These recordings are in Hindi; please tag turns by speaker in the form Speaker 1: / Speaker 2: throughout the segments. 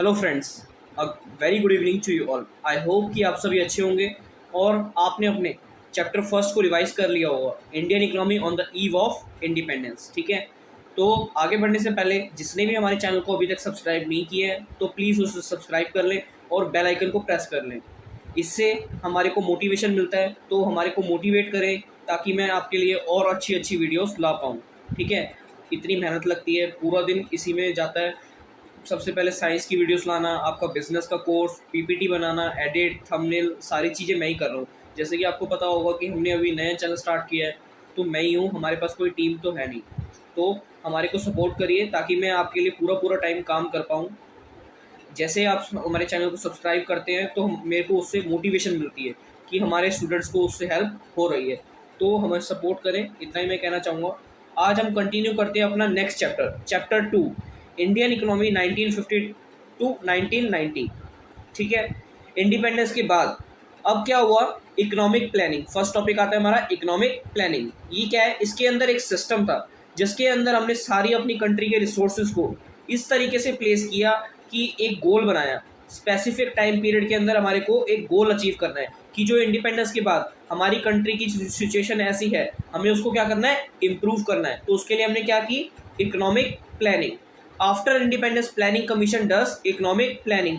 Speaker 1: Hello friends, a very good evening to you all. I hope कि आप सभी अच्छे होंगे और आपने अपने चैप्टर फर्स्ट को रिवाइज कर लिया होगा, Indian economy on the eve of independence. ठीक है, तो आगे बढ़ने से पहले जिसने भी हमारे चैनल को अभी तक सब्सक्राइब नहीं किया है तो प्लीज़ उसे सब्सक्राइब कर लें और बेल आइकन को प्रेस कर लें। इससे हमारे को मोटिवेशन मिलता है, तो हमारे को मोटिवेट करें ताकि मैं आपके लिए और अच्छी अच्छी वीडियोस ला पाऊँ। ठीक है, इतनी मेहनत लगती है, पूरा दिन इसी में जाता है। सबसे पहले साइंस की वीडियोस लाना, आपका बिजनेस का कोर्स, पीपीटी बनाना, एडिट, थंबनेल, सारी चीज़ें मैं ही कर रहा हूँ। जैसे कि आपको पता होगा कि हमने अभी नया चैनल स्टार्ट किया है, तो मैं ही हूँ, हमारे पास कोई टीम तो है नहीं। तो हमारे को सपोर्ट करिए ताकि मैं आपके लिए पूरा पूरा टाइम काम कर पाऊँ। जैसे आप हमारे चैनल को सब्सक्राइब करते हैं तो मेरे को उससे मोटिवेशन मिलती है कि हमारे स्टूडेंट्स को उससे हेल्प हो रही है, तो हमें सपोर्ट करें, इतना ही मैं कहना चाहूँगा। आज हम कंटिन्यू करते हैं अपना next chapter, chapter 2, Indian economy 1950 to 1990। ठीक है, इंडिपेंडेंस के बाद अब क्या हुआ, इकोनॉमिक प्लानिंग। फर्स्ट टॉपिक आता है हमारा इकोनॉमिक प्लानिंग। ये क्या है, इसके अंदर एक सिस्टम था जिसके अंदर हमने सारी अपनी कंट्री के रिसोर्सेज को इस तरीके से प्लेस किया कि एक गोल बनाया। स्पेसिफिक टाइम पीरियड के अंदर हमारे को एक गोल अचीव करना है कि जो इंडिपेंडेंस के बाद हमारी कंट्री की सिचुएशन ऐसी है, हमें उसको क्या करना है, इम्प्रूव करना है। तो उसके लिए हमने क्या की, economic planning. After independence planning commission does economic planning.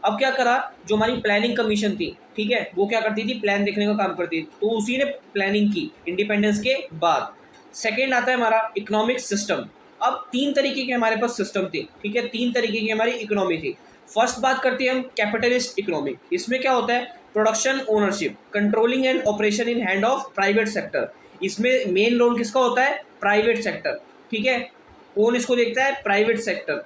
Speaker 1: अब क्या करा, जो हमारी प्लानिंग कमीशन थी, ठीक है, वो क्या करती थी, प्लान देखने का काम करती थी, तो उसी ने प्लानिंग की इंडिपेंडेंस के बाद। सेकेंड आता है हमारा इकोनॉमिक सिस्टम। अब तीन तरीके के हमारे पास सिस्टम थे, ठीक है, तीन तरीके की हमारी इकोनॉमी थी। फर्स्ट बात करते हैं हम कैपिटलिस्ट इकोनॉमी। इसमें क्या होता है, production ownership, controlling and operation in hand of private sector. इसमें मेन रोल किसका होता है, प्राइवेट सेक्टर। ठीक है, कौन इसको देखता है, प्राइवेट सेक्टर।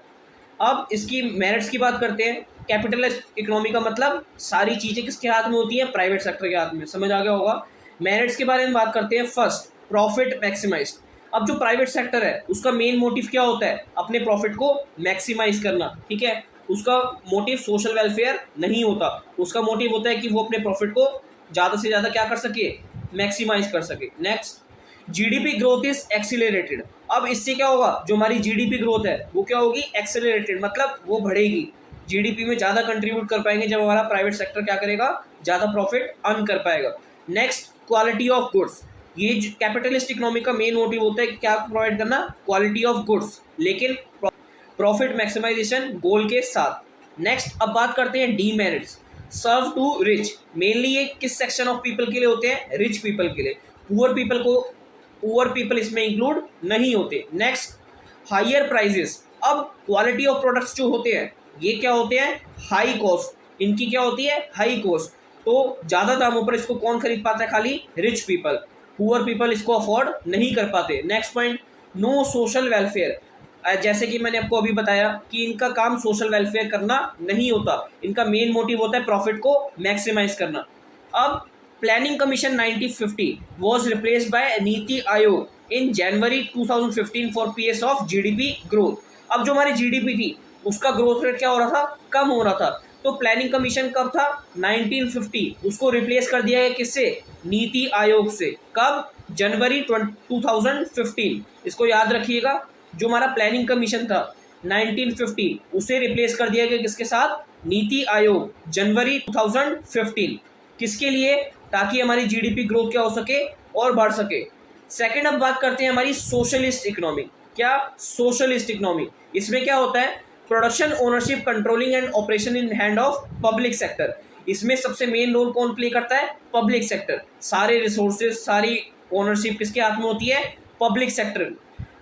Speaker 1: अब इसकी मेरिट्स की बात करते हैं। कैपिटलिस्ट इकोनॉमी का मतलब सारी चीज़ें किसके हाथ में होती हैं, प्राइवेट सेक्टर के हाथ में। समझ आ गया होगा। मेरिट्स के बारे में बात करते हैं। First, profit maximise. अब जो प्राइवेट सेक्टर है उसका मेन मोटिव क्या होता है, अपने प्रॉफिट को मैक्सिमाइज करना। ठीक है, उसका मोटिव सोशल वेलफेयर नहीं होता, उसका मोटिव होता है कि वो अपने प्रॉफिट को ज़्यादा से ज़्यादा क्या कर सके, मैक्सिमाइज कर सके। Next, GDP growth is accelerated. अब इससे क्या होगा, जो हमारी जीडीपी ग्रोथ है वो क्या होगी, एक्सीलरेटेड, मतलब वो बढ़ेगी। जीडीपी में ज़्यादा कंट्रीब्यूट कर पाएंगे जब हमारा प्राइवेट सेक्टर क्या करेगा, ज़्यादा प्रॉफिट अर्न कर पाएगा। Next, quality of goods. ये कैपिटलिस्ट इकोनॉमी का मेन मोटिव होता है कि क्या प्रोवाइड करना, क्वालिटी ऑफ गुड्स, लेकिन प्रॉफिट मैक्सिमाइजेशन गोल के साथ। नेक्स्ट, अब बात करते हैं demerits. Serve to rich, mainly ये किस सेक्शन ऑफ पीपल के लिए होते हैं, रिच पीपल के लिए। पुअर पीपल इसमें इंक्लूड नहीं होते। Next, higher prices. अब क्वालिटी ऑफ प्रोडक्ट्स जो होते हैं ये क्या होते हैं, हाई कॉस्ट। इनकी क्या होती है, हाई कॉस्ट। तो ज़्यादा दामों पर इसको कौन खरीद पाता है, खाली रिच पीपल। पुअर पीपल इसको अफोर्ड नहीं कर पाते। Next point, no social welfare. जैसे कि मैंने आपको अभी बताया कि इनका काम सोशल वेलफेयर करना नहीं होता, इनका मेन मोटिव होता है प्रॉफिट को मैक्सिमाइज करना। अब planning commission 1950 was replaced by NITI Aayog in January 2015 for PS of GDP growth. अब जो हमारी जीडीपी थी उसका ग्रोथ रेट क्या हो रहा था, कम हो रहा था। तो प्लानिंग कमीशन कब था, 1950, उसको रिप्लेस कर दिया गया किससे, नीति आयोग से। कब, जनवरी 2015। इसको याद रखिएगा, जो हमारा प्लानिंग कमीशन था 1950, उसे रिप्लेस कर दिया गया किसके साथ, नीति आयोग, जनवरी 2015। किसके लिए, ताकि हमारी जीडीपी ग्रोथ क्या हो सके और बढ़ सके। सेकंड, अब बात करते हैं हमारी सोशलिस्ट इकोनॉमी। क्या, सोशलिस्ट इकोनॉमी। इसमें क्या होता है, production ownership, controlling and operation in hand of public sector. इसमें सबसे मेन रोल कौन प्ले करता है, पब्लिक सेक्टर। सारे रिसोर्सेज, सारी ओनरशिप किसके हाथ में होती है, पब्लिक सेक्टर।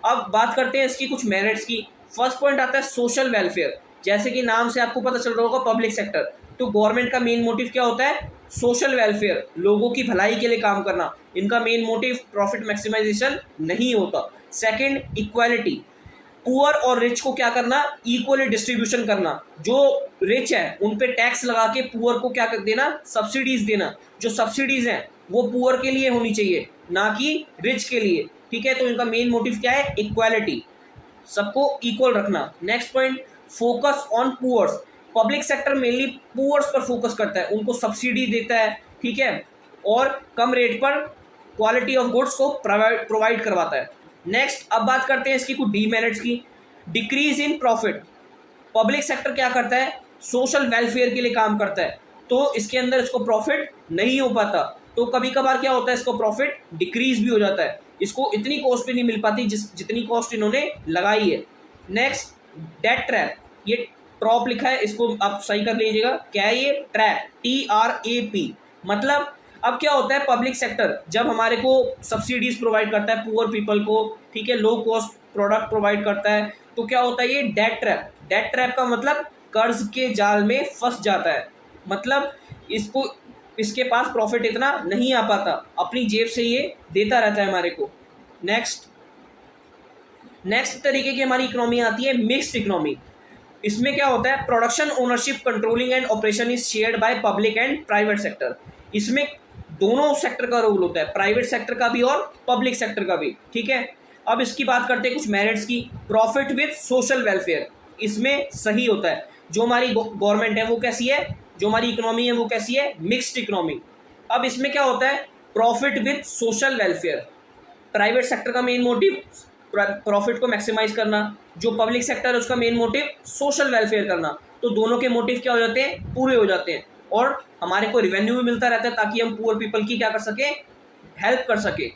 Speaker 1: अब बात करते हैं इसकी कुछ मेरिट्स की। फर्स्ट पॉइंट आता है सोशल वेलफेयर। जैसे कि नाम से आपको पता चल रहा होगा, पब्लिक सेक्टर, तो गवर्नमेंट का मेन मोटिव क्या होता है, सोशल वेलफेयर, लोगों की भलाई के लिए काम करना। इनका मेन मोटिव प्रॉफिट मैक्सिमाइजेशन नहीं होता। Second, equality. पुअर और रिच को क्या करना, इक्वली डिस्ट्रीब्यूशन करना। जो रिच है उन पे टैक्स लगा के पुअर को क्या कर देना, सब्सिडीज देना। जो सब्सिडीज हैं वो पुअर के लिए होनी चाहिए, ना कि रिच के लिए। ठीक है, तो इनका मेन मोटिव क्या है, इक्वालिटी, सबको इक्वल रखना। Next point, focus on poors. Public sector mainly poors पर फोकस करता है, उनको सब्सिडी देता है, ठीक है, और कम रेट पर क्वालिटी ऑफ गुड्स को प्रोवाइड करवाता है। नेक्स्ट, अब बात करते हैं इसकी कुछ डीमेरिट्स की। Decrease in profit public sector क्या करता है, सोशल वेलफेयर के लिए काम करता है, तो इसके अंदर इसको प्रॉफिट नहीं हो पाता, तो कभी कभार क्या होता है, इसको प्रॉफिट डिक्रीज भी हो जाता है, इसको इतनी कॉस्ट भी नहीं मिल पाती जितनी कॉस्ट इन्होंने लगाई है। नेक्स्ट, डेट ट्रैप, ये ट्रॉप लिखा है, इसको आप सही कर लीजिएगा, क्या है ये, ट्रैप, TRAP, मतलब अब क्या होता है, पब्लिक सेक्टर जब हमारे को सब्सिडीज प्रोवाइड करता है पुअर पीपल को, ठीक है, लो कॉस्ट प्रोडक्ट प्रोवाइड करता है, तो क्या होता है ये डेट ट्रैप। डेट ट्रैप का मतलब कर्ज के जाल में फंस जाता है, मतलब इसको इसके पास प्रॉफिट इतना नहीं आ पाता, अपनी जेब से ये देता रहता है हमारे को। नेक्स्ट तरीके की हमारी इकोनॉमी आती है मिक्स्ड इकोनॉमी। इसमें क्या होता है, production ownership controlling and operation is shared by public and private sector. इसमें दोनों सेक्टर का रोल होता है, प्राइवेट सेक्टर का भी और पब्लिक सेक्टर का भी, ठीक है। अब इसकी बात करते हैं कुछ मेरिट्स की। प्रॉफिट विद सोशल वेलफेयर, इसमें सही होता है, जो हमारी गवर्नमेंट है वो कैसी है, जो हमारी इकोनॉमी है वो कैसी है, मिक्स्ड इकोनॉमी। अब इसमें क्या होता है, profit with social welfare, private sector का मेन मोटिव प्रॉफिट को मैक्सिमाइज करना, जो पब्लिक सेक्टर है उसका मेन मोटिव सोशल वेलफेयर करना, तो दोनों के मोटिव क्या हो जाते हैं, पूरे हो जाते हैं, और हमारे को रिवेन्यू भी मिलता रहता है ताकि हम पुअर पीपल की क्या कर सके, हेल्प कर सके।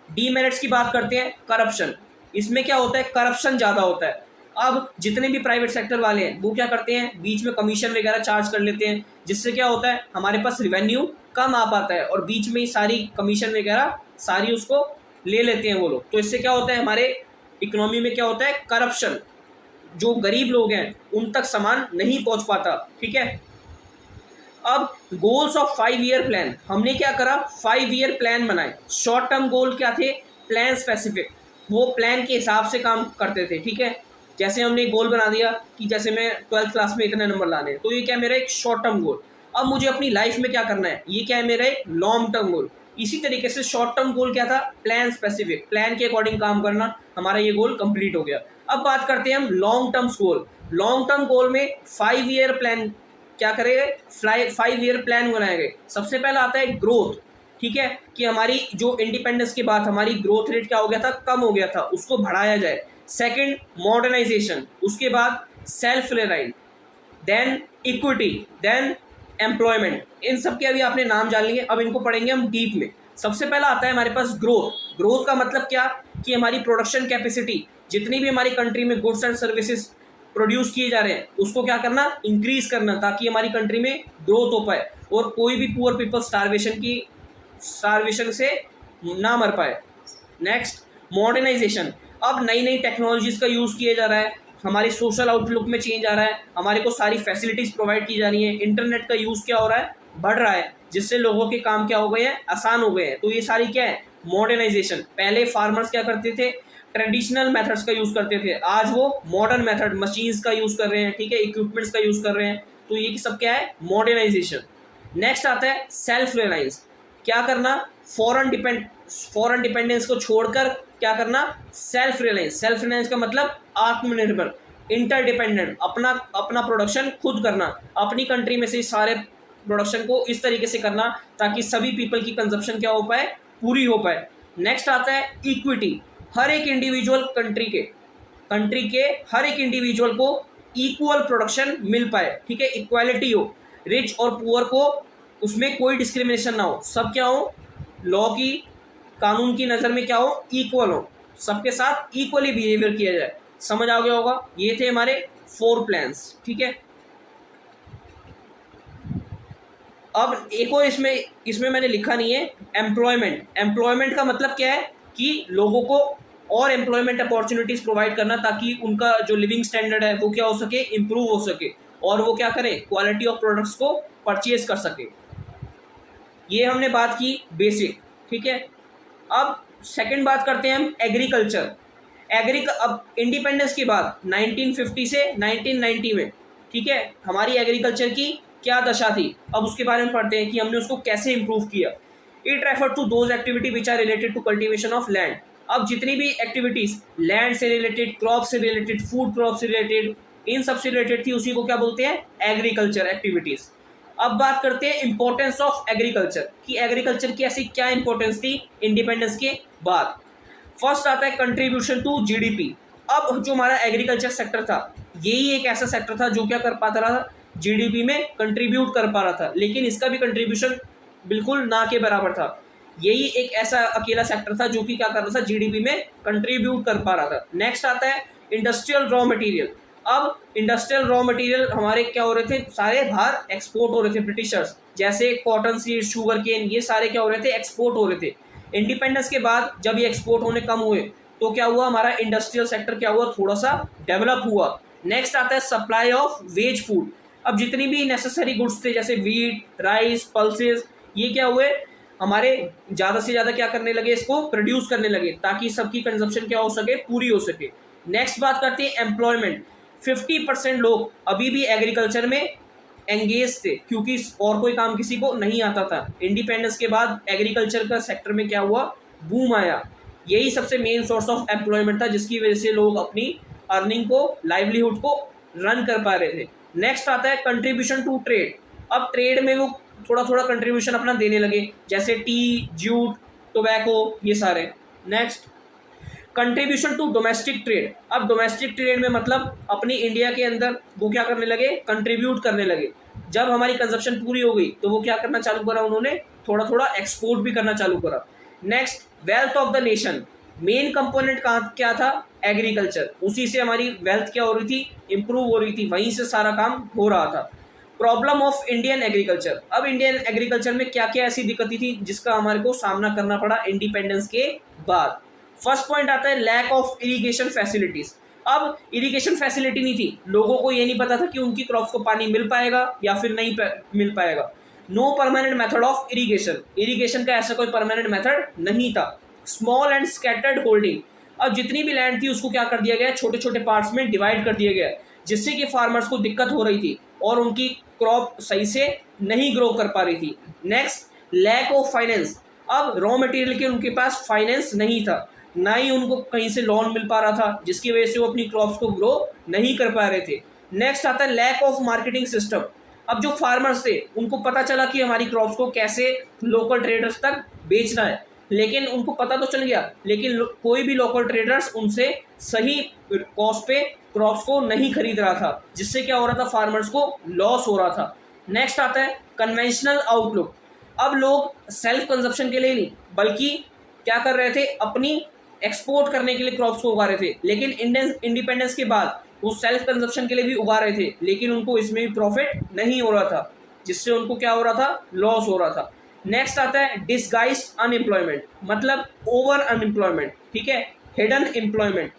Speaker 1: डीमेरिट्स की बात करते हैं, करप्शन, इसमें क्या होता है, करप्शन ज़्यादा होता है। अब जितने भी प्राइवेट सेक्टर वाले हैं वो क्या करते हैं, बीच में कमीशन वगैरह चार्ज कर लेते हैं, जिससे क्या होता है, हमारे पास रिवेन्यू कम आ पाता है, और बीच में ही सारी कमीशन वगैरह सारी उसको ले लेते हैं वो लोग, तो इससे क्या होता है, हमारे इकोनॉमी में क्या होता है, करप्शन, जो गरीब लोग हैं उन तक सामान नहीं पहुंच पाता, ठीक है। अब गोल्स ऑफ 5 ईयर प्लान, हमने क्या करा, 5 ईयर प्लान बनाए। शॉर्ट टर्म गोल क्या थे, प्लान स्पेसिफिक, वो प्लान के हिसाब से काम करते थे, ठीक है। जैसे हमने गोल बना दिया कि जैसे मैं 12th क्लास में इतने नंबर लाने हैं, तो ये क्या मेरा एक शॉर्ट टर्म गोल। अब मुझे अपनी लाइफ में क्या करना है, ये क्या है मेरा एक लॉन्ग टर्म गोल। इसी तरीके से शॉर्ट टर्म गोल क्या था, प्लान स्पेसिफिक, प्लान के अकॉर्डिंग काम करना, हमारा ये गोल कंप्लीट हो गया। अब बात करते हैं हम long term goal. Long term goal में 5 ईयर प्लान क्या करेंगे, 5 ईयर प्लान बनाए गए। सबसे पहला आता है ग्रोथ, ठीक है, कि हमारी जो इंडिपेंडेंस के बाद हमारी ग्रोथ रेट क्या हो गया था, कम हो गया था, उसको बढ़ाया जाए। सेकंड, मॉडर्नाइजेशन, उसके बाद self reliance, then equity, then employment. इन सब के अभी आपने नाम जान लिए, अब इनको पढ़ेंगे हम डीप में। सबसे पहला आता है हमारे पास ग्रोथ। ग्रोथ का मतलब क्या, कि हमारी प्रोडक्शन कैपेसिटी, जितनी भी हमारी कंट्री में गुड्स एंड सर्विसेज प्रोड्यूस किए जा रहे हैं उसको क्या करना, इंक्रीज करना, ताकि हमारी कंट्री में ग्रोथ हो पाए और कोई भी पुअर पीपल स्टारवेशन से ना मर पाए। नेक्स्ट, मॉडर्नाइजेशन, अब नई नई टेक्नोलॉजीज का यूज़ किया जा रहा है, हमारे सोशल आउटलुक में चेंज आ रहा है, हमारे को सारी फैसिलिटीज़ प्रोवाइड की जा रही हैं, इंटरनेट का यूज़ क्या हो रहा है, बढ़ रहा है, जिससे लोगों के काम क्या हो गए हैं, आसान हो गए हैं। तो ये सारी क्या है, मॉडर्नाइजेशन। पहले फार्मर्स क्या करते थे, ट्रेडिशनल मेथड्स का यूज़ करते थे, आज वो मॉडर्न मेथड, मशीन्स का यूज़ कर रहे हैं, ठीक है, इक्विपमेंट्स का यूज़ कर रहे हैं, तो ये सब क्या है, मॉडर्नाइजेशन। नेक्स्ट आता है सेल्फ रिलायंस, क्या करना, फॉरेन डिपेंडेंस को छोड़कर क्या करना, सेल्फ रिलायंस। सेल्फ रिलायंस का मतलब आत्मनिर्भर, इंटरडिपेंडेंट, अपना प्रोडक्शन खुद करना, अपनी कंट्री में से सारे प्रोडक्शन को इस तरीके से करना ताकि सभी पीपल की कंजप्शन क्या हो पाए, पूरी हो पाए। नेक्स्ट आता है इक्विटी, हर एक इंडिविजुअल कंट्री के हर एक इंडिविजुअल को इक्वल प्रोडक्शन मिल पाए, ठीक है, इक्वालिटी हो, रिच और पुअर को उसमें कोई डिस्क्रिमिनेशन ना हो, सब क्या हो, लॉ की, कानून की नज़र में क्या हो, इक्वल हो, सबके साथ इक्वली बिहेवियर किया जाए। समझ आ गया होगा, ये थे हमारे 4 प्लान्स, ठीक है। अब एक और इसमें मैंने लिखा नहीं है, एम्प्लॉयमेंट। एम्प्लॉयमेंट का मतलब क्या है, कि लोगों को और एम्प्लॉयमेंट अपॉर्चुनिटीज़ प्रोवाइड करना ताकि उनका जो लिविंग स्टैंडर्ड है वो क्या हो सके, इम्प्रूव हो सके, और वो क्या करें, क्वालिटी ऑफ प्रोडक्ट्स को परचेज कर सके। ये हमने बात की बेसिक, ठीक है। अब सेकंड बात करते हैं हम एग्रीकल्चर। अब इंडिपेंडेंस के बाद 1950 से 1990 में, ठीक है, हमारी एग्रीकल्चर की क्या दशा थी, अब उसके बारे में पढ़ते हैं कि हमने उसको कैसे इम्प्रूव किया। It refer to those activity which are related to cultivation of land. अब जितनी भी एक्टिविटीज़ लैंड से रिलेटेड, क्रॉप से रिलेटेड, फूड क्रॉप से रिलेटेड, इन सब से रिलेटेड थी, उसी को क्या बोलते हैं, एग्रीकल्चर एक्टिविटीज़। अब बात करते हैं इंपॉर्टेंस ऑफ एग्रीकल्चर, कि एग्रीकल्चर की ऐसी क्या इंपॉर्टेंस थी इंडिपेंडेंस के बाद। फर्स्ट आता है कंट्रीब्यूशन टू जीडीपी। अब जो हमारा एग्रीकल्चर सेक्टर था यही एक ऐसा सेक्टर था जो क्या कर पाता रहा, जीडीपी में कंट्रीब्यूट कर पा रहा था, लेकिन इसका भी कंट्रीब्यूशन बिल्कुल ना के बराबर था। यही एक ऐसा अकेला सेक्टर था जो कि क्या कर रहा था, जीडीपी में कंट्रीब्यूट कर पा रहा था। नेक्स्ट आता है इंडस्ट्रियल रॉ मटेरियल। अब इंडस्ट्रियल रॉ मटेरियल हमारे क्या हो रहे थे, सारे बाहर एक्सपोर्ट हो रहे थे ब्रिटिशर्स, जैसे कॉटन सीड, शुगर केन, ये सारे क्या हो रहे थे, एक्सपोर्ट हो रहे थे। इंडिपेंडेंस के बाद जब ये एक्सपोर्ट होने कम हुए तो क्या हुआ, हमारा इंडस्ट्रियल सेक्टर क्या हुआ, थोड़ा सा डेवलप हुआ। नेक्स्ट आता है सप्लाई ऑफ वेज फूड। अब जितनी भी नेसेसरी गुड्स थे जैसे वीट, राइस, पल्सेस, ये क्या हुए, हमारे ज़्यादा से ज़्यादा क्या करने लगे, इसको प्रोड्यूस करने लगे ताकि सबकी कंजप्शन क्या हो सके, पूरी हो सके। नेक्स्ट बात करते हैं एम्प्लॉयमेंट। 50% लोग अभी भी एग्रीकल्चर में एंगेज थे क्योंकि और कोई काम किसी को नहीं आता था। इंडिपेंडेंस के बाद एग्रीकल्चर का सेक्टर में क्या हुआ, बूम आया। यही सबसे मेन सोर्स ऑफ एम्प्लॉयमेंट था जिसकी वजह से लोग अपनी अर्निंग को, लाइवलीहुड को रन कर पा रहे थे। नेक्स्ट आता है कंट्रीब्यूशन टू ट्रेड। अब ट्रेड में वो थोड़ा थोड़ा कंट्रीब्यूशन अपना देने लगे, जैसे टी, जूट, टोबैको, ये सारे। Next contribution to domestic trade. अब डोमेस्टिक ट्रेड में मतलब अपनी इंडिया के अंदर वो क्या करने लगे, कंट्रीब्यूट करने लगे। जब हमारी कंजप्शन पूरी हो गई तो वो क्या करना चालू करा, उन्होंने थोड़ा थोड़ा एक्सपोर्ट भी करना चालू करा। Next wealth of the nation. Main component कहाँ क्या था, एग्रीकल्चर। उसी से हमारी वेल्थ क्या हो रही थी, इंप्रूव हो रही थी, वहीं से सारा काम हो रहा था। Problem of Indian agriculture. अब इंडियन एग्रीकल्चर में क्या क्या ऐसी दिक्कतें थी जिसका हमारे को सामना करना पड़ा इंडिपेंडेंस के बाद। फर्स्ट पॉइंट आता है लैक ऑफ इरिगेशन फैसिलिटीज। अब इरिगेशन फैसिलिटी नहीं थी, लोगों को ये नहीं पता था कि उनकी क्रॉप्स को पानी मिल पाएगा या फिर नहीं मिल पाएगा। No permanent method of irrigation. Irrigation का ऐसा कोई परमानेंट मेथड नहीं था। Small and scattered holding. अब जितनी भी लैंड थी उसको क्या कर दिया गया, छोटे छोटे पार्ट्स में डिवाइड कर दिया गया, जिससे कि फार्मर्स को दिक्कत हो रही थी और उनकी क्रॉप सही से नहीं ग्रो कर पा रही थी। Next lack of finance. अब रॉ मटेरियल के उनके पास फाइनेंस नहीं था, ना ही उनको कहीं से लोन मिल पा रहा था, जिसकी वजह से वो अपनी क्रॉप्स को ग्रो नहीं कर पा रहे थे। नेक्स्ट आता है लैक ऑफ मार्केटिंग सिस्टम। अब जो फार्मर्स थे उनको पता चला कि हमारी क्रॉप्स को कैसे लोकल ट्रेडर्स तक बेचना है, लेकिन उनको पता तो चल गया, लेकिन कोई भी लोकल ट्रेडर्स उनसे सही कॉस्ट पे क्रॉप्स को नहीं खरीद रहा था, जिससे क्या हो रहा था, फार्मर्स को लॉस हो रहा था। नेक्स्ट आता है कन्वेंशनल आउटलुक। अब लोग सेल्फ कंजप्शन के लिए नहीं बल्कि क्या कर रहे थे, अपनी एक्सपोर्ट करने के लिए क्रॉप्स को उगा रहे थे, लेकिन इंडियन इंडिपेंडेंस के बाद वो सेल्फ कंजप्शन के लिए भी उगा रहे थे, लेकिन उनको इसमें भी प्रॉफिट नहीं हो रहा था, जिससे उनको क्या हो रहा था, लॉस हो रहा था। नेक्स्ट आता है डिसगाइज्ड अनएम्प्लॉयमेंट, मतलब ओवर अनएम्प्लॉयमेंट, ठीक है, हिडन एम्प्लॉयमेंट।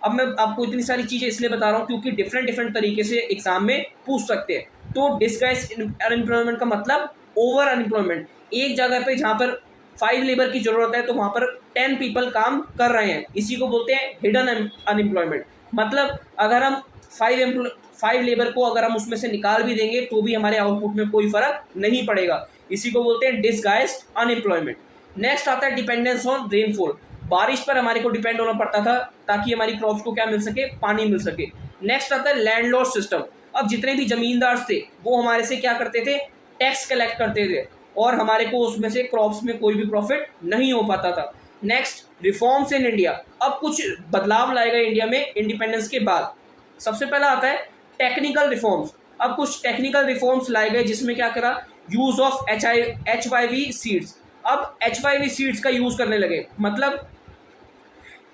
Speaker 1: अब मैं आपको इतनी सारी चीज़ें इसलिए बता रहा हूँ क्योंकि डिफरेंट डिफरेंट तरीके से एग्जाम में पूछ सकते हैं। तो डिसगाइज्ड अनएम्प्लॉयमेंट का मतलब ओवर अनएम्प्लॉयमेंट। एक जगह पे जहाँ पर 5 लेबर की जरूरत है तो वहाँ पर 10 पीपल काम कर रहे हैं, इसी को बोलते हैं हिडन अनएम्प्लॉयमेंट। मतलब अगर हम 5 लेबर को अगर हम उसमें से निकाल भी देंगे तो भी हमारे आउटपुट में कोई फर्क नहीं पड़ेगा, इसी को बोलते हैं डिसगाइज्ड अनएम्प्लॉयमेंट। नेक्स्ट आता है डिपेंडेंस ऑन रेनफॉल। बारिश पर हमारे को डिपेंड होना पड़ता था ताकि हमारी क्रॉप्स को क्या मिल सके, पानी मिल सके। नेक्स्ट आता है लैंडलॉर्ड सिस्टम। अब जितने भी जमींदार थे वो हमारे से क्या करते थे, टैक्स कलेक्ट करते थे और हमारे को उसमें से क्रॉप्स में कोई भी प्रॉफिट नहीं हो पाता था। Next reforms in India. अब कुछ बदलाव लाए गए इंडिया में इंडिपेंडेंस के बाद। सबसे पहला आता है टेक्निकल रिफॉर्म्स। अब कुछ टेक्निकल रिफॉर्म्स लाए गए जिसमें क्या करा, यूज ऑफ HYV सीड्स। अब HYV सीड्स का यूज करने लगे, मतलब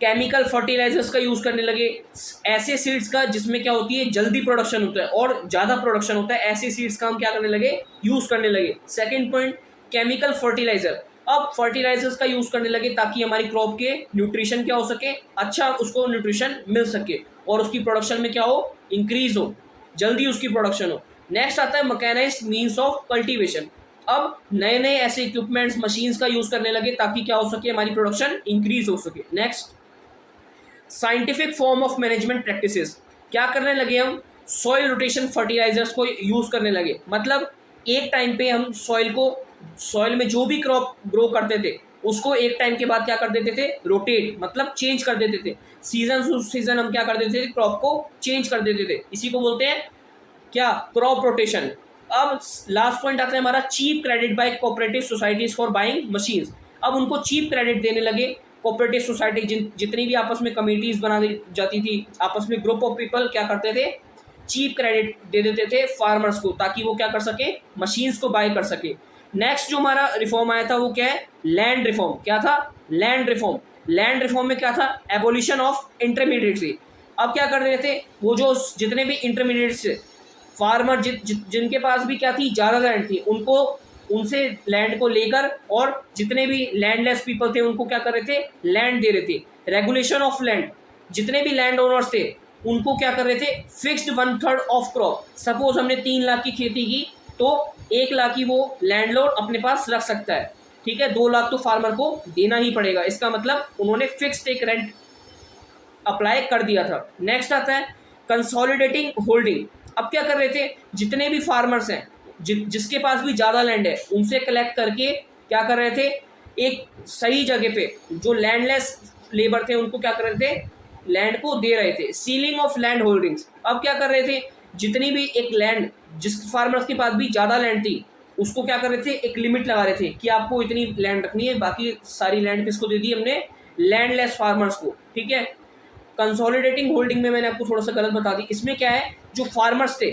Speaker 1: केमिकल फर्टिलाइजर्स का यूज करने लगे, ऐसे सीड्स का जिसमें क्या होती है, जल्दी प्रोडक्शन होता है और ज़्यादा प्रोडक्शन होता है, ऐसे सीड्स का हम क्या करने लगे, यूज करने लगे। Second point chemical fertiliser. अब फर्टिलाइजर्स का यूज करने लगे ताकि हमारी क्रॉप के न्यूट्रिशन क्या हो सके, अच्छा उसको न्यूट्रिशन मिल सके और उसकी प्रोडक्शन में क्या हो, इंक्रीज हो, जल्दी उसकी प्रोडक्शन हो। नेक्स्ट आता है मैकेनाइज्ड मीन्स ऑफ कल्टीवेशन। अब नए नए ऐसे इक्विपमेंट्स, मशीन्स का यूज करने लगे ताकि क्या हो सके, हमारी प्रोडक्शन इंक्रीज हो सके। Next scientific form of management practices. क्या करने लगे हम, सॉइल रोटेशन फर्टिलाइजर्स को यूज करने लगे। मतलब एक टाइम पे हम सॉइल में जो भी क्रॉप ग्रो करते थे उसको एक टाइम के बाद क्या कर देते थे, रोटेट, मतलब चेंज कर देते थे। सीजन हम क्या कर देते थे, क्रॉप को चेंज कर देते थे, इसी को बोलते हैं क्या, क्रॉप रोटेशन। अब लास्ट पॉइंट आता है हमारा cheap credit by cooperative societies for buying machines. अब उनको चीप क्रेडिट देने लगे कोऑपरेटिव सोसाइटी, जितनी भी आपस में कमिटीज बना दी जाती थी, आपस में ग्रुप ऑफ पीपल क्या करते थे, चीप क्रेडिट दे देते थे फार्मर्स को, ताकि वो क्या कर सके, मशीन्स को बाय कर सके। नेक्स्ट जो हमारा रिफॉर्म आया था वो क्या है, लैंड रिफॉर्म। क्या था, लैंड रिफॉर्म। लैंड रिफॉर्म में क्या था, एबोलिशन ऑफ इंटरमीडिएट। अब क्या कर रहे थे, वो जो जितने भी इंटरमीडिएट्स थे, फार्मर जिनके पास भी क्या थी, ज़्यादा लैंड थी, उनको उनसे लैंड को लेकर, और जितने भी लैंडलेस पीपल थे उनको क्या कर रहे थे, लैंड दे रहे थे। रेगुलेशन ऑफ लैंड, जितने भी लैंड ओनर्स थे उनको क्या कर रहे थे, फिक्स्ड 1/3 ऑफ क्रॉप। सपोज हमने 3 लाख की खेती की तो 1 लाख ही वो लैंडलॉर्ड अपने पास रख सकता है, ठीक है, 2 लाख तो फार्मर को देना ही पड़ेगा। इसका मतलब उन्होंने फिक्स्ड एक रेंट अप्लाई कर दिया था। नेक्स्ट आता है कंसोलिडेटिंग होल्डिंग। अब क्या कर रहे थे, जितने भी फार्मर्स हैं, जिसके पास भी ज़्यादा लैंड है, उनसे कलेक्ट करके क्या कर रहे थे, एक सही जगह पे जो लैंडलेस लेबर थे उनको क्या कर रहे थे, लैंड को दे रहे थे। Ceiling of land holdings. अब क्या कर रहे थे, जितनी भी एक लैंड, जिस फार्मर्स के पास भी ज़्यादा लैंड थी उसको क्या कर रहे थे, एक लिमिट लगा रहे थे कि आपको इतनी लैंड रखनी है, बाकी सारी लैंड किसको दे दी हमने, लैंडलेस फार्मर्स को, ठीक है। कंसोलिडेटिंग होल्डिंग में मैंने आपको थोड़ा सा गलत बता दी। इसमें क्या है, जो फार्मर्स थे,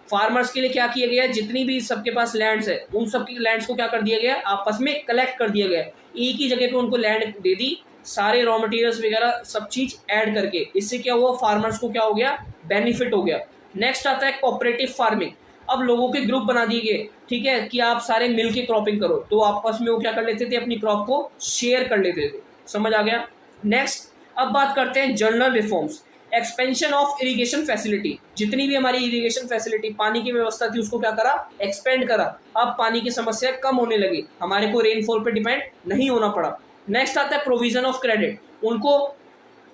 Speaker 1: फार्मर्स के लिए क्या किया गया, जितनी भी सबके पास लैंड्स है उन सबकी लैंड्स को क्या कर दिया गया, आपस में कलेक्ट कर दिया गया, एक ही जगह पे उनको लैंड दे दी, सारे रॉ मटेरियल्स वगैरह सब चीज़ ऐड करके। इससे क्या हुआ, फार्मर्स को क्या हो गया, बेनिफिट हो गया। नेक्स्ट आता है कोऑपरेटिव फार्मिंग। अब लोगों के ग्रुप बना दिए गए, ठीक है, कि आप सारे मिल के क्रॉपिंग करो, तो आपस में वो क्या कर लेते थे, अपनी क्रॉप को शेयर कर लेते थे। समझ आ गया। नेक्स्ट अब बात करते हैं general reforms. Expansion of irrigation facility. जितनी भी हमारी इरिगेशन फैसिलिटी, पानी की व्यवस्था थी, उसको क्या करा, एक्सपेंड करा। अब पानी की समस्या कम होने लगी, हमारे को रेनफॉल पे डिपेंड नहीं होना पड़ा। नेक्स्ट आता है प्रोविजन ऑफ क्रेडिट। उनको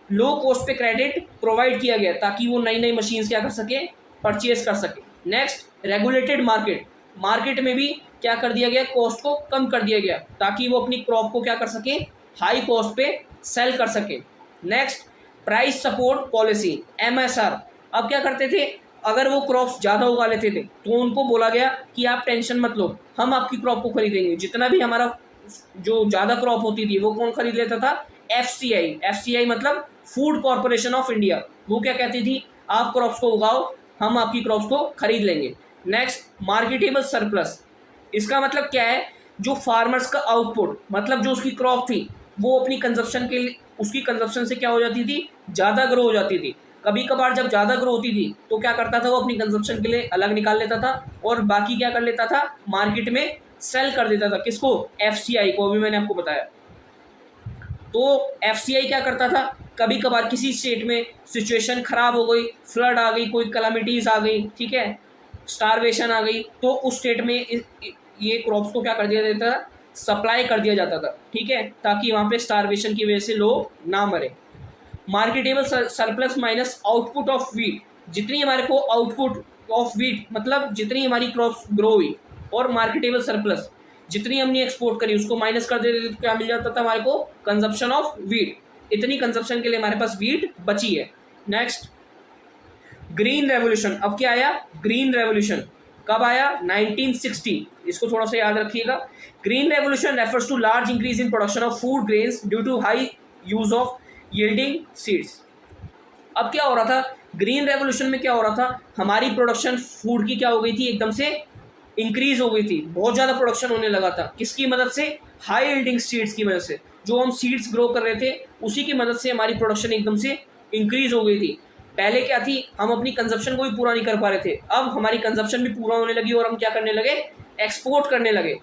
Speaker 1: लो कॉस्ट पे क्रेडिट प्रोवाइड किया गया ताकि वो नई नई मशीन्स क्या कर सके, परचेज कर सके। Next regulated market. मार्केट में भी क्या कर दिया गया, कॉस्ट को कम कर दिया गया ताकि वो अपनी क्रॉप को क्या कर सके, हाई कॉस्ट पे सेल कर सके। Next price support policy, MSR। अब क्या करते थे, अगर वो क्रॉप्स ज़्यादा उगा लेते थे तो उनको बोला गया कि आप टेंशन मत लो, हम आपकी क्रॉप को खरीदेंगे। जितना भी हमारा जो ज़्यादा क्रॉप होती थी वो कौन खरीद लेता था, FCI मतलब फूड कॉरपोरेशन ऑफ इंडिया। वो क्या कहती थी, आप क्रॉप्स को उगाओ, हम आपकी क्रॉप्स को खरीद लेंगे। Next marketable surplus. इसका मतलब क्या है, जो फार्मर्स का आउटपुट, मतलब जो उसकी क्रॉप थी वो अपनी कंजप्शन के लिए, उसकी कंजप्शन से क्या हो जाती थी, ज़्यादा ग्रो हो जाती थी। कभी कभार जब ज़्यादा ग्रो होती थी तो क्या करता था, वो अपनी कंजप्शन के लिए अलग निकाल लेता था और बाकी क्या कर लेता था, मार्केट में सेल कर देता था। किसको, FCI को, अभी मैंने आपको बताया। तो FCI क्या करता था, कभी कभार किसी स्टेट में सिचुएशन खराब हो गई, फ्लड आ गई, कोई कलामिटीज़ आ गई, ठीक है, स्टारवेशन आ गई, तो उस स्टेट में ये क्रॉप्स को क्या कर दिया जाता था, सप्लाई कर दिया जाता था, ठीक है, ताकि वहाँ पे स्टारवेशन की वजह से लोग ना मरे। Marketable surplus minus output of wheat. जितनी हमारे को आउटपुट ऑफ वीट मतलब जितनी हमारी क्रॉप्स ग्रो हुई, और मार्केटेबल सरप्लस जितनी हमने एक्सपोर्ट करी उसको माइनस कर देते थे, तो क्या मिल जाता था हमारे को, कंजप्शन ऑफ वीट। इतनी कंजप्शन के लिए हमारे पास वीट बची है। Next green revolution. अब क्या आया, ग्रीन रेवोल्यूशन कब आया, 1960। इसको थोड़ा सा याद रखिएगा। Green revolution refers to large increase in production of food grains due to high use of yielding seeds. अब क्या हो रहा था, ग्रीन रेवोल्यूशन में क्या हो रहा था, हमारी प्रोडक्शन फूड की क्या हो गई थी, एकदम से इंक्रीज हो गई थी, बहुत ज़्यादा प्रोडक्शन होने लगा था। किसकी मदद से, हाई यील्डिंग सीड्स की मदद से। जो हम सीड्स ग्रो कर रहे थे उसी की मदद से हमारी प्रोडक्शन एकदम से इंक्रीज हो गई थी। पहले क्या थी, हम अपनी कंजप्शन को भी पूरा नहीं कर पा रहे थे, अब हमारी कंजप्शन भी पूरा होने लगी और हम क्या करने लगे, एक्सपोर्ट करने लगे।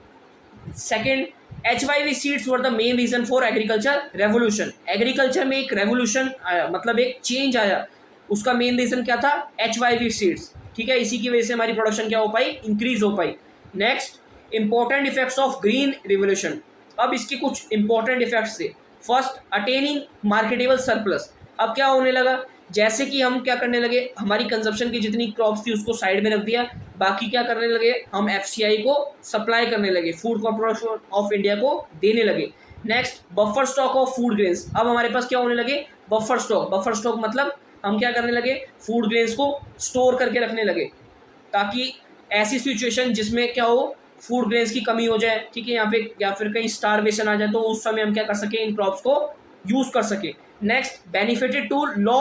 Speaker 1: Second, HYV seeds were the main reason for agriculture revolution. Agriculture में एक रेवोल्यूशन आया, मतलब एक चेंज आया, उसका मेन रीजन क्या था, HYV सीड्स, ठीक है। इसी की वजह से हमारी प्रोडक्शन क्या हो पाई, इंक्रीज हो पाई। Next important effects of green revolution. अब इसके कुछ इंपॉर्टेंट इफेक्ट्स थे। First, attaining marketable surplus. अब क्या होने लगा, जैसे कि हम क्या करने लगे, हमारी कंजप्शन की जितनी क्रॉप्स थी उसको साइड में रख दिया, बाकी क्या करने लगे, हम FCI को सप्लाई करने लगे, फूड कॉर्पोरेशन ऑफ इंडिया को देने लगे। Next buffer stock of food grains. अब हमारे पास क्या होने लगे, बफर स्टॉक। बफर स्टॉक मतलब हम क्या करने लगे, फूड ग्रेन्स को स्टोर करके रखने लगे, ताकि ऐसी सिचुएशन जिसमें क्या हो, फूड ग्रेन्स की कमी हो जाए, ठीक है, यहाँ पे, या फिर कहीं स्टारवेशन आ जाए, तो उस समय हम क्या कर सके, इन क्रॉप्स को यूज़ कर सके। नेक्स्ट बेनिफिटेड टू लो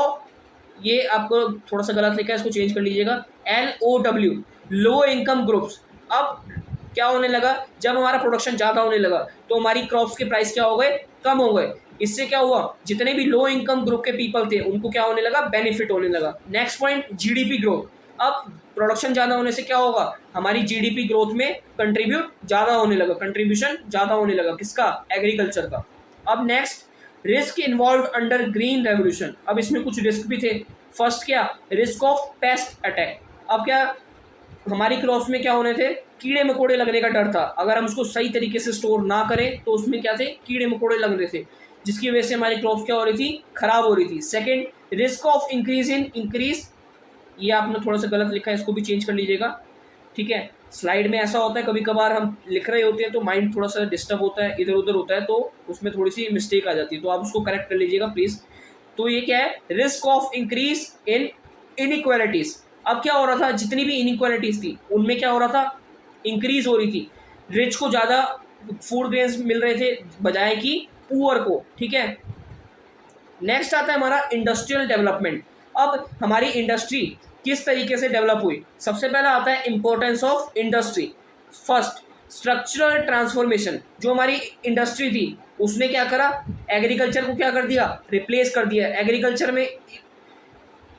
Speaker 1: ये आपको थोड़ा सा गलत लिखा है, इसको चेंज कर लीजिएगा, LOW, लो इनकम ग्रुप्स। अब क्या होने लगा, जब हमारा प्रोडक्शन ज़्यादा होने लगा तो हमारी क्रॉप्स के प्राइस क्या हो गए, कम हो गए। इससे क्या हुआ, जितने भी लो इनकम ग्रुप के पीपल थे उनको क्या होने लगा, बेनिफिट होने लगा। Next point, GDP growth. अब प्रोडक्शन ज़्यादा होने से क्या होगा, हमारी जीडीपी ग्रोथ में कंट्रीब्यूट ज़्यादा होने लगा, कंट्रीब्यूशन ज़्यादा होने लगा, किसका, एग्रीकल्चर का। अब next, risk involve under green revolution. अब इसमें कुछ रिस्क भी थे। फर्स्ट क्या, रिस्क ऑफ पेस्ट अटैक। अब क्या, हमारी क्रॉप्स में क्या होने थे, कीड़े मकोड़े लगने का डर था। अगर हम उसको सही तरीके से स्टोर ना करें तो उसमें क्या थे, कीड़े मकोड़े लग रहे थे, जिसकी वजह से हमारी क्रॉप्स क्या हो रही थी, खराब हो रही थी। सेकंड, रिस्क ऑफ इंक्रीज, ये आपने थोड़ा सा गलत लिखा है, इसको भी चेंज कर लीजिएगा, ठीक है। स्लाइड में ऐसा होता है कभी कभार हम लिख रहे होते हैं तो माइंड थोड़ा सा डिस्टर्ब होता है, इधर उधर होता है, तो उसमें थोड़ी सी मिस्टेक आ जाती है, तो आप उसको करेक्ट कर लीजिएगा प्लीज़। तो ये क्या है, risk of increase in inequalities. अब क्या हो रहा था, जितनी भी इनइक्वालिटीज थी उनमें क्या हो रहा था, इंक्रीज हो रही थी। रिच को ज़्यादा फूड ग्रेन्स मिल रहे थे बजाय कि पुअर को, ठीक है। नेक्स्ट आता है हमारा इंडस्ट्रियल डेवलपमेंट। अब हमारी इंडस्ट्री किस तरीके से डेवलप हुई, सबसे पहला आता है importance of industry. First, structural transformation. जो हमारी इंडस्ट्री थी उसने क्या करा, एग्रीकल्चर को क्या कर दिया, रिप्लेस कर दिया।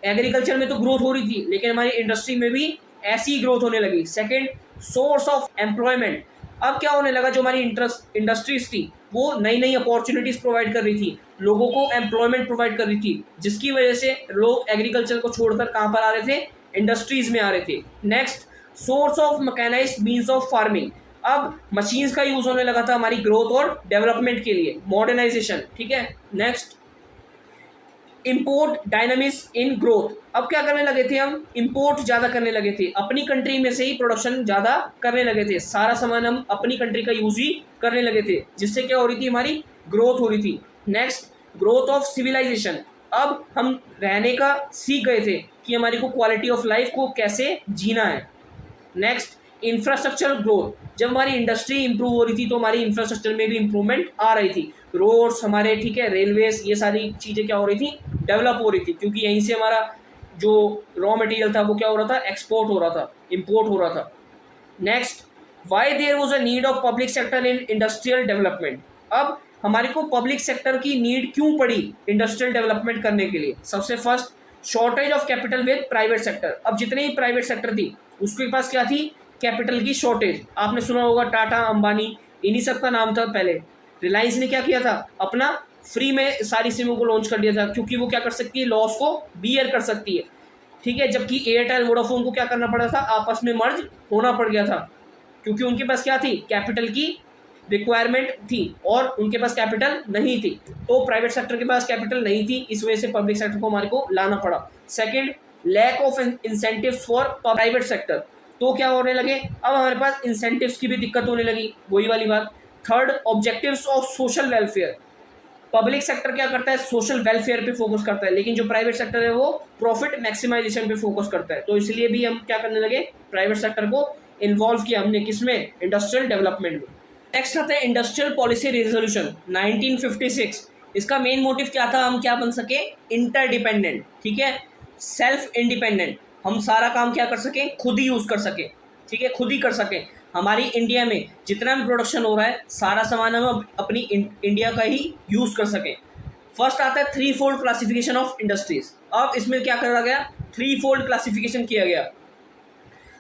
Speaker 1: एग्रीकल्चर में तो ग्रोथ हो रही थी लेकिन हमारी इंडस्ट्री में भी ऐसी ही ग्रोथ होने लगी। Second, source of employment. अब क्या होने लगा, जो हमारी इंडस्ट्रीज थी वो नई नई अपॉर्चुनिटीज प्रोवाइड कर रही थी, लोगों को एम्प्लॉयमेंट प्रोवाइड कर रही थी, जिसकी वजह से लोग एग्रीकल्चर को छोड़कर कहाँ पर आ रहे थे, इंडस्ट्रीज में आ रहे थे। Next, source of mechanised means of farming. अब मशीन्स का यूज होने लगा था हमारी ग्रोथ और डेवलपमेंट के लिए, मॉडर्नाइजेशन, ठीक है। Next, import dynamics in growth. अब क्या करने लगे थे, हम इम्पोर्ट ज़्यादा करने लगे थे, अपनी कंट्री में से ही प्रोडक्शन ज़्यादा करने लगे थे, सारा सामान हम अपनी कंट्री का यूज ही करने लगे थे, जिससे क्या हो रही थी, हमारी ग्रोथ हो रही थी। Next, growth of civilisation. अब हम रहने का सीख गए थे कि हमारी को क्वालिटी ऑफ लाइफ को कैसे जीना है। Next, infrastructure growth. जब हमारी इंडस्ट्री इंप्रूव हो रही थी तो हमारी इंफ्रास्ट्रक्चर में भी इंप्रूवमेंट आ रही थी, रोड्स हमारे, ठीक है, रेलवेज, ये सारी चीज़ें क्या हो रही थी, डेवलप हो रही थी, क्योंकि यहीं से हमारा जो रॉ मटेरियल था वो क्या हो रहा था, एक्सपोर्ट हो रहा था, इम्पोर्ट हो रहा था। Next, why there was a need of public sector in industrial development. अब हमारे को पब्लिक सेक्टर की नीड क्यों पड़ी इंडस्ट्रियल डेवलपमेंट करने के लिए। सबसे first, shortage of capital with private sector. अब जितने ही प्राइवेट सेक्टर थी उसके पास क्या थी, कैपिटल की शॉर्टेज। आपने सुना होगा टाटा, अंबानी, इन्हीं सब का नाम था पहले। रिलायंस ने क्या किया था, अपना फ्री में सारी सिमों को लॉन्च कर दिया था, क्योंकि वो क्या कर सकती है, लॉस को बियर कर सकती है, ठीक है। जबकि एयरटेल, वोडाफोन को क्या करना पड़ा था, आपस में मर्ज होना पड़ गया था, क्योंकि उनके पास क्या थी, कैपिटल की रिक्वायरमेंट थी और उनके पास कैपिटल नहीं थी, तो प्राइवेट सेक्टर के पास कैपिटल नहीं थी, इस वजह से पब्लिक सेक्टर को हमारे को लाना पड़ा। Second, lack of incentives for private sector. तो क्या होने लगे, अब हमारे पास इंसेंटिव्स की भी दिक्कत होने लगी, वही वाली बात। Third, objectives of social welfare. Public sector क्या करता है, सोशल वेलफेयर पे फोकस करता है, लेकिन जो प्राइवेट सेक्टर है वो प्रॉफिट मैक्सिमाइजेशन पे फोकस करता है, तो इसलिए भी हम क्या करने लगे, प्राइवेट सेक्टर को इन्वॉल्व किया हमने, किसमें, इंडस्ट्रियल डेवलपमेंट में। नेक्स्ट आता है इंडस्ट्रियल पॉलिसी रेजोल्यूशन 1956। इसका मेन मोटिव क्या था, हम क्या बन सके, इंटरडिपेंडेंट, ठीक है, सेल्फ इंडिपेंडेंट, हम सारा काम क्या कर सकें, खुद ही यूज़ कर सकें, ठीक है, खुद ही कर सकें। हमारी इंडिया में जितना भी प्रोडक्शन हो रहा है सारा सामान हम अपनी इंडिया का ही यूज़ कर सकें। फर्स्ट आता है 3-fold क्लासिफिकेशन ऑफ इंडस्ट्रीज। अब इसमें क्या करा गया, 3-fold क्लासिफिकेशन किया गया।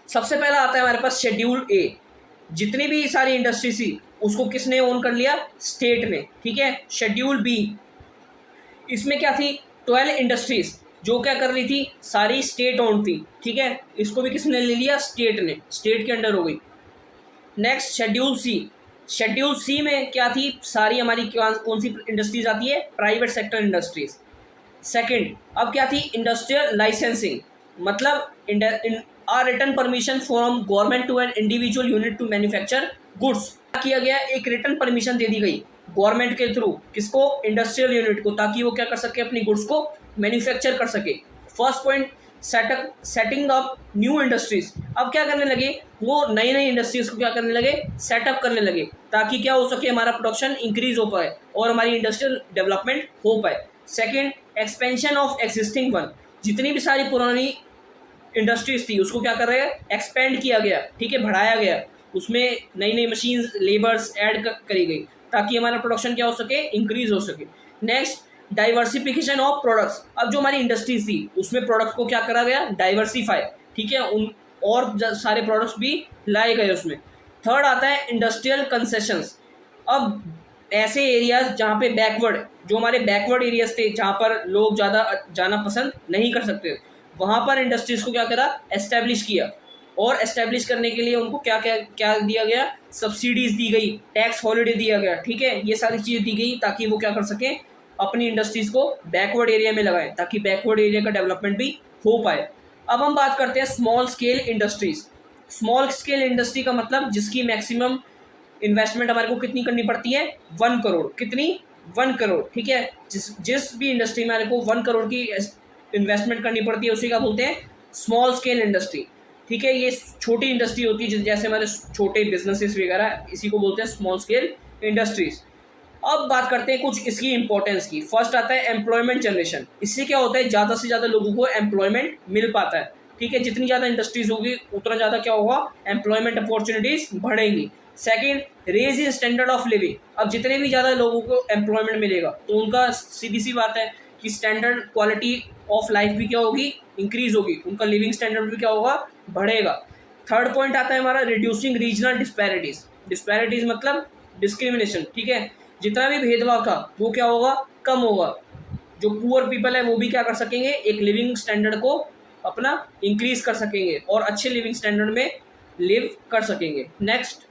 Speaker 1: सबसे पहला आता है हमारे पास शेड्यूल ए। जितनी भी सारी इंडस्ट्री थी उसको किसने ओन कर लिया, स्टेट ने, ठीक है। शेड्यूल बी, इसमें क्या थी, 12 इंडस्ट्रीज जो क्या कर रही थी, सारी स्टेट ओन थी, ठीक है, इसको भी किसने ले लिया, स्टेट ने, स्टेट के अंडर हो गई। Next, schedule C. Schedule C में क्या थी, सारी हमारी कौन सी इंडस्ट्रीज आती है, प्राइवेट सेक्टर इंडस्ट्रीज। सेकंड, अब क्या थी, इंडस्ट्रियल लाइसेंसिंग, मतलब written permission from government to an individual unit to manufacture goods. क्या किया गया, एक रिटन परमिशन दे दी गई गवर्नमेंट के थ्रू, किसको, इंडस्ट्रियल यूनिट को, ताकि वो क्या कर सके, अपनी गुड्स को मैन्युफैक्चर कर सके। First point, setting up new industries. अब क्या करने लगे, वो नई नई इंडस्ट्रीज को क्या करने लगे, सेटअप करने लगे, ताकि क्या हो सके, हमारा प्रोडक्शन इंक्रीज हो पाए और हमारी इंडस्ट्रियल डेवलपमेंट हो पाए। Second, expansion of existing one. जितनी भी सारी पुरानी इंडस्ट्रीज थी उसको क्या कर रहे हैं, एक्सपेंड किया गया, ठीक है, बढ़ाया गया, उसमें नई नई मशीन्स, लेबर्स ऐड करी गई ताकि हमारा प्रोडक्शन क्या हो सके, इंक्रीज हो सके। Next, diversification of products. अब जो हमारी इंडस्ट्रीज थी उसमें प्रोडक्ट को क्या करा गया, डाइवर्सिफाई, ठीक है, उन और सारे प्रोडक्ट्स भी लाए गए उसमें। थर्ड आता है इंडस्ट्रियल कंसेशंस। अब ऐसे एरियाज जहाँ पे बैकवर्ड, जो हमारे बैकवर्ड एरियाज थे जहाँ पर लोग ज़्यादा जाना पसंद नहीं कर सकते, वहाँ पर इंडस्ट्रीज को क्या करा, एस्टेब्लिश किया। और एस्टेब्लिश करने के लिए उनको क्या क्या क्या दिया गया, सब्सिडीज दी गई, टैक्स हॉलिडे दिया गया, ठीक है, ये सारी चीज़ें दी गई ताकि वो क्या कर सकें, अपनी इंडस्ट्रीज को बैकवर्ड एरिया में लगाएं ताकि बैकवर्ड एरिया का डेवलपमेंट भी हो पाए। अब हम बात करते हैं small scale industries. Small scale industry का मतलब जिसकी मैक्सिमम इन्वेस्टमेंट हमारे को कितनी करनी पड़ती है, 1 करोड़। कितनी, 1 करोड़, ठीक है। जिस भी इंडस्ट्री में हमारे को 1 करोड़ की इन्वेस्टमेंट करनी पड़ती है उसी का बोलते हैं स्मॉल स्केल इंडस्ट्री, ठीक है। ये छोटी इंडस्ट्री होती है जैसे हमारे छोटे बिजनेसेस वगैरह, इसी को बोलते हैं स्मॉल स्केल इंडस्ट्रीज। अब बात करते हैं कुछ इसकी इंपॉर्टेंस की। फर्स्ट आता है एम्प्लॉयमेंट जनरेशन। इससे क्या होता है, ज़्यादा से ज़्यादा लोगों को एम्प्लॉयमेंट मिल पाता है, ठीक है। जितनी ज़्यादा इंडस्ट्रीज होगी उतना ज़्यादा क्या होगा, एम्प्लॉयमेंट अपॉर्चुनिटीज बढ़ेंगी। Second, raise in standard of living. अब जितने भी ज़्यादा लोगों को एम्प्लॉयमेंट मिलेगा तो उनका सीधी सी बात है कि स्टैंडर्ड क्वालिटी ऑफ लाइफ भी क्या होगी, इंक्रीज होगी, उनका लिविंग स्टैंडर्ड भी क्या होगा, बढ़ेगा। थर्ड पॉइंट आता है हमारा रिड्यूसिंग रीजनल डिस्पैरिटीज। डिस्पैरिटीज मतलब डिस्क्रिमिनेशन, ठीक है। जितना भी भेदभाव था वो क्या होगा, कम होगा। जो पुअर पीपल है वो भी क्या कर सकेंगे, एक लिविंग स्टैंडर्ड को अपना इंक्रीज कर सकेंगे और अच्छे लिविंग स्टैंडर्ड में लिव कर सकेंगे। नेक्स्ट,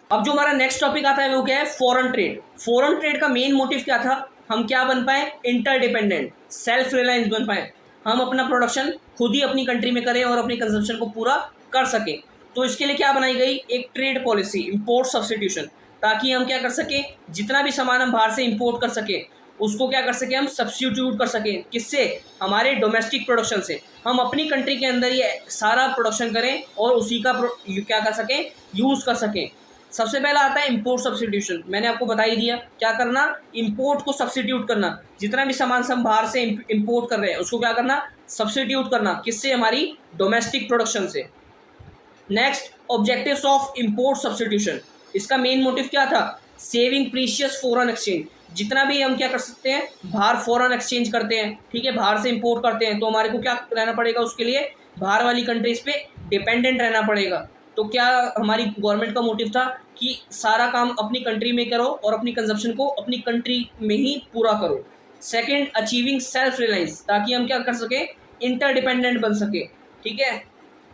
Speaker 1: अब जो हमारा नेक्स्ट टॉपिक आता है वो क्या है, फॉरेन ट्रेड। फॉरेन ट्रेड का मेन मोटिव क्या था, हम क्या बन पाए, इंटरडिपेंडेंट, सेल्फ रिलायंस बन पाए। हम अपना प्रोडक्शन खुद ही अपनी कंट्री में करें और अपनी कंजम्पशन को पूरा कर सकें। तो इसके लिए क्या बनाई गई, एक ट्रेड पॉलिसी, इंपोर्ट सब्स्टिट्यूशन, ताकि हम क्या कर सकें, जितना भी सामान हम बाहर से इंपोर्ट कर सकें उसको क्या कर सकें, हम सब्स्टिट्यूट कर सकें। किससे, हमारे डोमेस्टिक प्रोडक्शन से। हम अपनी कंट्री के अंदर ये सारा प्रोडक्शन करें और उसी का क्या कर सकें, यूज़ कर सकें। सबसे पहला आता है इंपोर्ट सब्स्टिट्यूशन। मैंने आपको बता ही दिया, क्या करना, इंपोर्ट को सब्स्टिट्यूट करना। जितना भी सामान हम बाहर से इंपोर्ट कर रहे हैं उसको क्या करना, सब्स्टिट्यूट करना। किससे, हमारी डोमेस्टिक प्रोडक्शन से। Next, objectives of import substitution. इसका मेन मोटिव क्या था, सेविंग प्रीशियस फॉरेन एक्सचेंज। जितना भी हम क्या कर सकते हैं, बाहर फॉरेन एक्सचेंज करते हैं, ठीक है, बाहर से इंपोर्ट करते हैं, तो हमारे को क्या रहना पड़ेगा, उसके लिए बाहर वाली कंट्रीज पे डिपेंडेंट रहना पड़ेगा। तो क्या हमारी गवर्नमेंट का मोटिव था कि सारा काम अपनी कंट्री में करो और अपनी कंजप्शन को अपनी कंट्री में ही पूरा करो। सेकेंड, अचीविंग सेल्फ रिलायंस, ताकि हम क्या कर सके, इंटरडिपेंडेंट बन सके, ठीक है,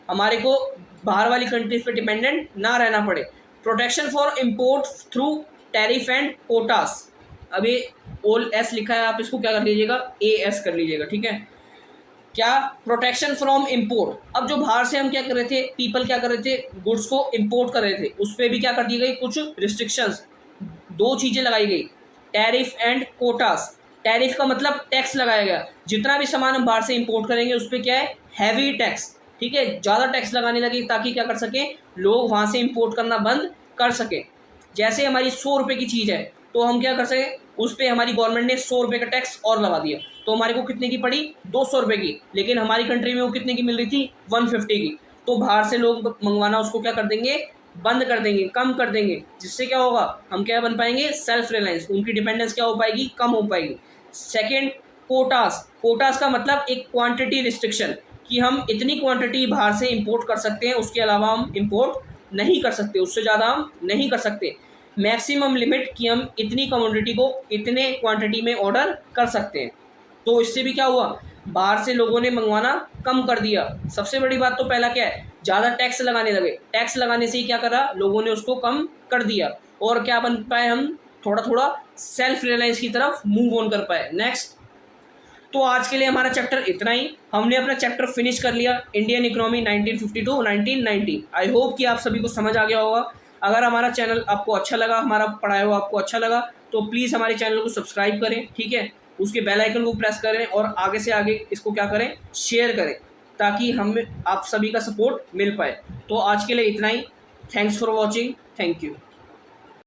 Speaker 1: हमारे को बाहर वाली कंट्रीज पे डिपेंडेंट ना रहना पड़े। Protection for import through tariff and quotas. अभी ओल एस लिखा है, आप इसको क्या कर लीजिएगा, ए एस कर लीजिएगा, ठीक है। क्या, प्रोटेक्शन फ्रॉम इम्पोर्ट। अब जो बाहर से हम क्या कर रहे थे, पीपल क्या कर रहे थे, गुड्स को इम्पोर्ट कर रहे थे, उस पर भी क्या कर दी गई, कुछ रिस्ट्रिक्शंस, 2 चीज़ें लगाई गई, टैरिफ एंड कोटास। टैरिफ का मतलब टैक्स लगाया गया। जितना भी सामान हम बाहर से इम्पोर्ट करेंगे उस पर क्या है, हैवी टैक्स, ठीक है, ज़्यादा टैक्स लगाने लगे ताकि क्या कर सकें, लोग वहाँ से इम्पोर्ट करना बंद कर सकें। जैसे हमारी 100 रुपये की चीज़ है तो हम क्या कर सकें, उस पर हमारी गवर्नमेंट ने 100 रुपये का टैक्स और लगा दिया, तो हमारे को कितने की पड़ी, 200 रुपये की। लेकिन हमारी कंट्री में वो कितने की मिल रही थी, 150 की। तो बाहर से लोग मंगवाना उसको क्या कर देंगे, बंद कर देंगे, कम कर देंगे। जिससे क्या होगा, हम क्या बन पाएंगे, सेल्फ रिलायंस, उनकी डिपेंडेंस क्या हो पाएगी, कम हो पाएगी। Second, quotas. कोटास का मतलब एक क्वांटिटी रिस्ट्रिक्शन, कि हम इतनी क्वांटिटी बाहर से इंपोर्ट कर सकते हैं, उसके अलावा हम इंपोर्ट नहीं कर सकते, उससे ज़्यादा हम नहीं कर सकते। मैक्सिमम लिमिट कि हम इतनी कमोडिटी को इतने क्वांटिटी में ऑर्डर कर सकते हैं। तो इससे भी क्या हुआ, बाहर से लोगों ने मंगवाना कम कर दिया। सबसे बड़ी बात तो पहला क्या है, ज़्यादा टैक्स लगाने लगे। टैक्स लगाने से ही क्या करा, लोगों ने उसको कम कर दिया और क्या बन पाए, हम थोड़ा थोड़ा सेल्फ रिलायंस की तरफ मूव ऑन कर पाए। नेक्स्ट, तो आज के लिए हमारा चैप्टर इतना ही। हमने अपना चैप्टर फिनिश कर लिया, इंडियन इकोनॉमी 1952-1990। आई होप कि आप सभी को समझ आ गया होगा। अगर हमारा चैनल आपको अच्छा लगा, हमारा पढ़ाया हुआ आपको अच्छा लगा, तो प्लीज़ हमारे चैनल को सब्सक्राइब करें, ठीक है, उसके बेल आइकन को प्रेस करें और आगे से आगे इसको क्या करें, शेयर करें, ताकि हमें आप सभी का सपोर्ट मिल पाए। तो आज के लिए इतना ही। Thanks for watching, thank you.